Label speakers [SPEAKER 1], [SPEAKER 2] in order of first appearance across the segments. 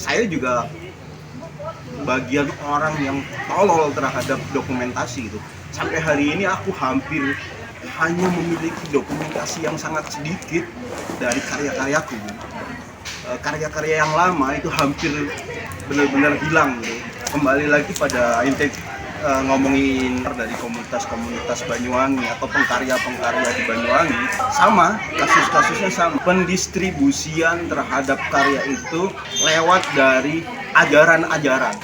[SPEAKER 1] saya juga bagian orang yang tolol terhadap dokumentasi itu. Sampai hari ini aku hampir hanya memiliki dokumentasi yang sangat sedikit dari karya-karyaku. Karya-karya yang lama itu hampir benar-benar hilang gitu. Kembali lagi pada ngomongin dari komunitas-komunitas Banyuwangi atau pengkarya-pengkarya di Banyuwangi, sama, kasus-kasusnya sama. Pendistribusian terhadap karya itu lewat dari ajaran-ajaran,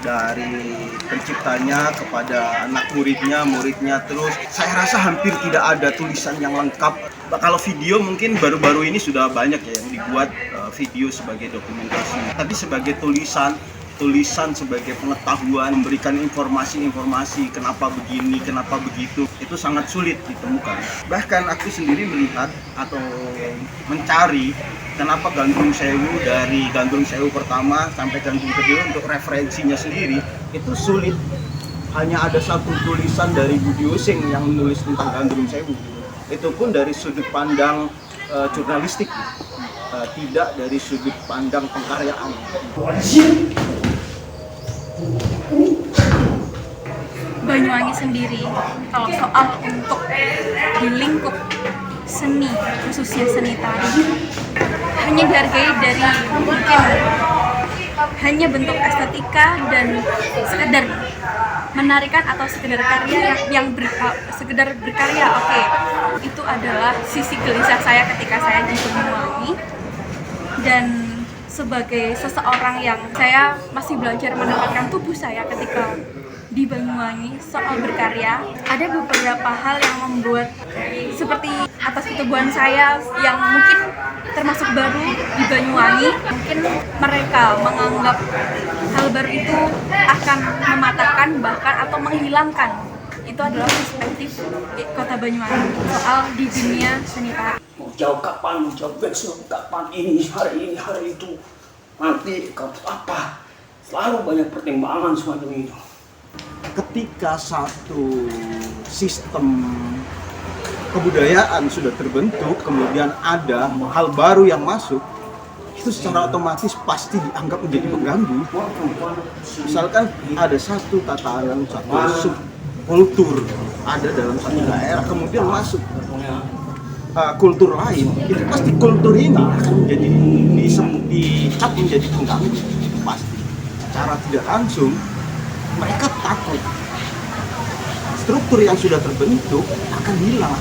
[SPEAKER 1] dari penciptanya kepada anak muridnya, terus saya rasa hampir tidak ada tulisan yang lengkap. Kalau video mungkin baru-baru ini sudah banyak ya yang dibuat video sebagai dokumentasi, tapi sebagai tulisan sebagai pengetahuan, memberikan informasi kenapa begini, kenapa begitu, itu sangat sulit ditemukan. Bahkan aku sendiri melihat atau mencari kenapa Gandrung Sewu, dari Gandrung Sewu pertama sampai Gandrung kedua, untuk referensinya sendiri itu sulit. Hanya ada satu tulisan dari Budi Using yang menulis tentang Gandrung Sewu, itu pun dari sudut pandang jurnalistik, tidak dari sudut pandang pengkaryaan.
[SPEAKER 2] Banyuwangi sendiri, kalau soal untuk di lingkup seni, khususnya seni tari, hanya dihargai dari mungkin hanya bentuk estetika dan sekedar menarikan atau sekedar karya yang sekedar berkarya. Oke, itu adalah sisi gelisah saya ketika saya di Banyuwangi. Dan sebagai seseorang yang saya masih belajar menempatkan tubuh saya ketika di Banyuwangi soal berkarya, ada beberapa hal yang membuat seperti atas keteguhan saya yang mungkin termasuk baru di Banyuwangi, mungkin mereka menganggap hal baru itu akan mematahkan bahkan atau menghilangkan. Itu adalah perspektif kota Banyuwangi soal di dunia seni tari.
[SPEAKER 3] Mau jauh kapan, mau jauh besok, kapan ini, hari itu, nanti apa? Selalu banyak pertimbangan semacam itu.
[SPEAKER 1] Ketika satu sistem kebudayaan sudah terbentuk, kemudian ada hal baru yang masuk, itu secara otomatis pasti dianggap menjadi pengganggu. Misalkan ada satu tatanan, satu subkultur ada dalam satu daerah, kemudian masuk kultur lain, itu pasti kultur ini akan menjadi dicap menjadi pengganggu. Itu pasti secara tidak langsung mereka takut struktur yang sudah terbentuk akan hilang.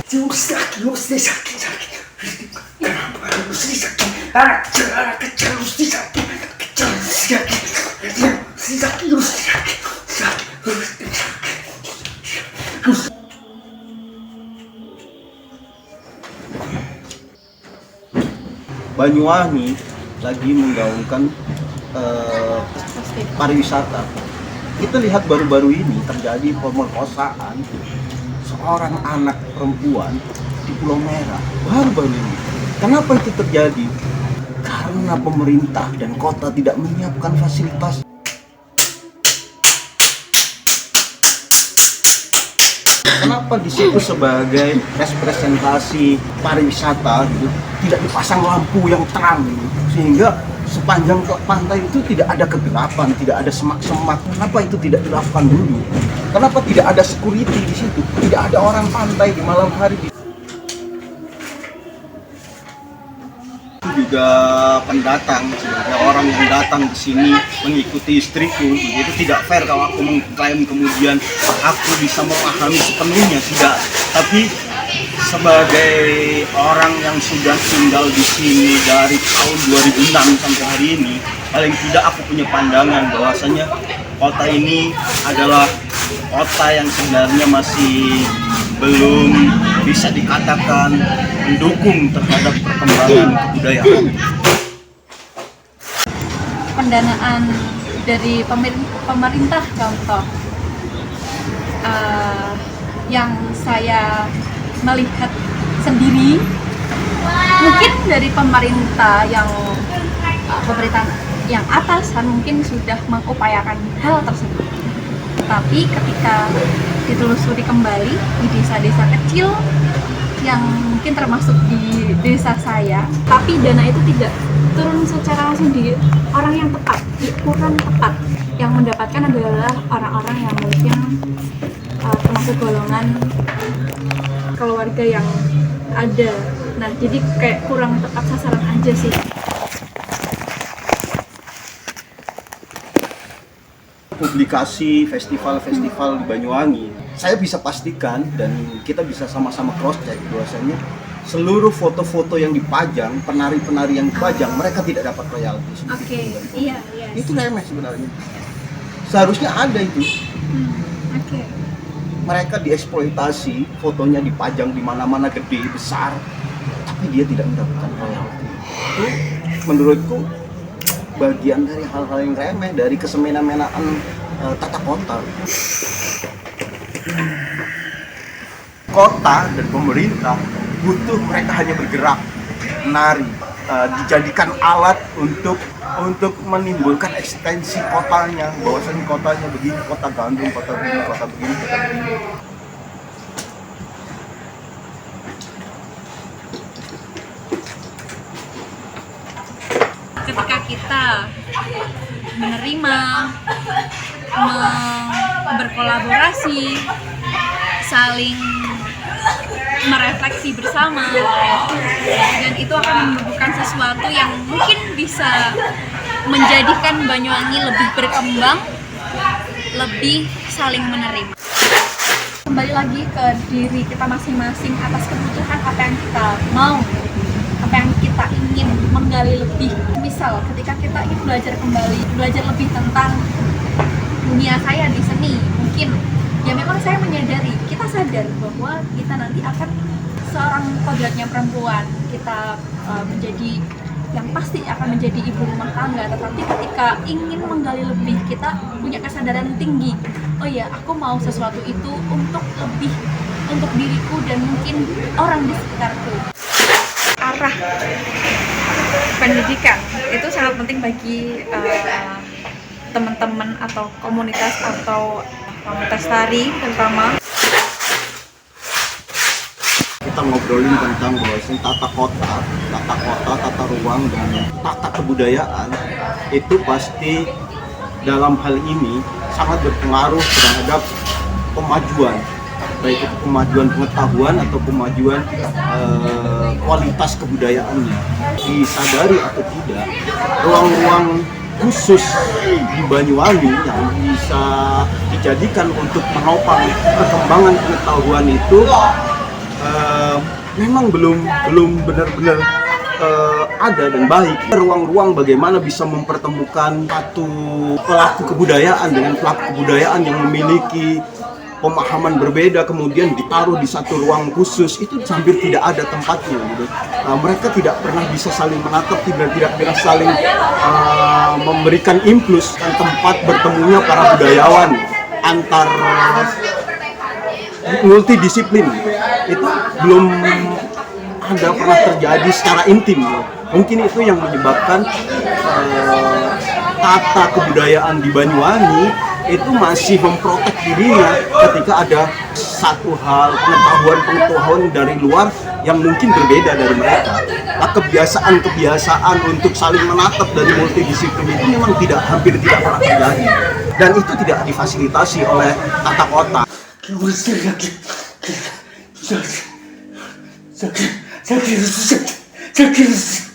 [SPEAKER 1] Banyuwangi lagi menggaungkan pariwisata. Kita lihat baru-baru ini terjadi pemerkosaan seorang anak perempuan di Pulau Merah, baru-baru ini. Kenapa itu terjadi? Karena pemerintah dan kota tidak menyiapkan fasilitas. Kenapa di situ sebagai representasi pariwisata gitu, tidak dipasang lampu yang terang gitu, sehingga sepanjang pantai itu tidak ada kegelapan, tidak ada semak-semak. Kenapa itu tidak dilakukan dulu? Kenapa tidak ada security di situ? Tidak ada orang pantai di malam hari. Juga pendatang, sebagai orang yang datang ke sini mengikuti istriku, itu tidak fair kalau aku mengklaim kemudian aku bisa memahami sepenuhnya, tidak. Tapi sebagai orang yang sudah tinggal di sini dari tahun 2006 sampai hari ini, paling tidak aku punya pandangan bahwasanya kota ini adalah kota yang sebenarnya masih belum bisa dikatakan mendukung terhadap perkembangan kebudayaan.
[SPEAKER 2] Pendanaan dari pemerintah contoh yang saya melihat sendiri, mungkin dari pemerintah yang atasan mungkin sudah mengupayakan hal tersebut. Tapi ketika ditelusuri kembali di desa-desa kecil yang mungkin termasuk di desa saya, tapi dana itu tidak turun secara langsung di orang yang tepat, kurang tepat. Yang mendapatkan adalah orang-orang yang mungkin termasuk golongan keluarga yang ada. Nah, jadi kayak kurang tepat sasaran aja sih.
[SPEAKER 1] Publikasi festival-festival di Banyuwangi, saya bisa pastikan dan kita bisa sama-sama cross check bahwasanya seluruh foto-foto yang dipajang, penari-penari yang dipajang, mereka tidak dapat royalti.
[SPEAKER 2] Oke, iya.
[SPEAKER 1] Itu remeh sebenarnya. Seharusnya ada itu.
[SPEAKER 2] Oke.
[SPEAKER 1] Mereka dieksploitasi, fotonya dipajang di mana-mana gede, besar, tapi dia tidak mendapatkan royalti. Itu menurutku bagian dari hal-hal yang remeh, dari kesemena-menaan tata kota. Kota dan pemerintah butuh mereka hanya bergerak, menari, dijadikan alat untuk menimbulkan ekstensi kotanya, bahwasanya kotanya begini, kota gandum, kota begini, kota begini, kota begini.
[SPEAKER 2] Ketika kita menerima, berkolaborasi, saling merefleksi bersama, dan itu akan membuahkan sesuatu yang mungkin bisa menjadikan Banyuwangi lebih berkembang, lebih saling menerima. Kembali lagi ke diri kita masing-masing atas kebutuhan apa yang kita mau, apa yang kita ingin menggali lebih. Misal ketika kita ingin belajar lebih tentang dunia saya di seni, mungkin ya memang saya menyadari, kita sadar bahwa kita nanti akan seorang kodratnya perempuan, kita menjadi yang pasti akan menjadi ibu rumah tangga. Tetapi ketika ingin menggali lebih, kita punya kesadaran tinggi, oh ya, aku mau sesuatu itu untuk lebih, untuk diriku dan mungkin orang di sekitarku. Arah pendidikan itu sangat penting bagi teman-teman atau komunitas tari terutama.
[SPEAKER 1] Kita ngobrolin tentang bahwasanya tata kota, tata ruang, dan tata kebudayaan itu pasti dalam hal ini sangat berpengaruh terhadap kemajuan, baik itu kemajuan pengetahuan atau kemajuan kualitas kebudayaannya. Disadari atau tidak, ruang-ruang khusus di Banyuwangi yang bisa dijadikan untuk menopang perkembangan pengetahuan itu memang belum benar-benar ada dan baik. Ruang-ruang bagaimana bisa mempertemukan satu pelaku kebudayaan dengan pelaku kebudayaan yang memiliki pemahaman berbeda, kemudian ditaruh di satu ruang khusus, itu hampir tidak ada tempatnya gitu. Mereka tidak pernah bisa saling menatap, tidak pernah saling memberikan impuls dan tempat bertemunya para budayawan antar multidisiplin. Itu belum ada pernah terjadi secara intim. Mungkin itu yang menyebabkan tata kebudayaan di Banyuwangi itu masih memprotek dirinya ketika ada satu hal pengetahuan dari luar yang mungkin berbeda dari mereka. Nah, kebiasaan untuk saling menatap dari multidisiplin itu memang hampir tidak pernah terjadi, dan itu tidak difasilitasi oleh tata kota.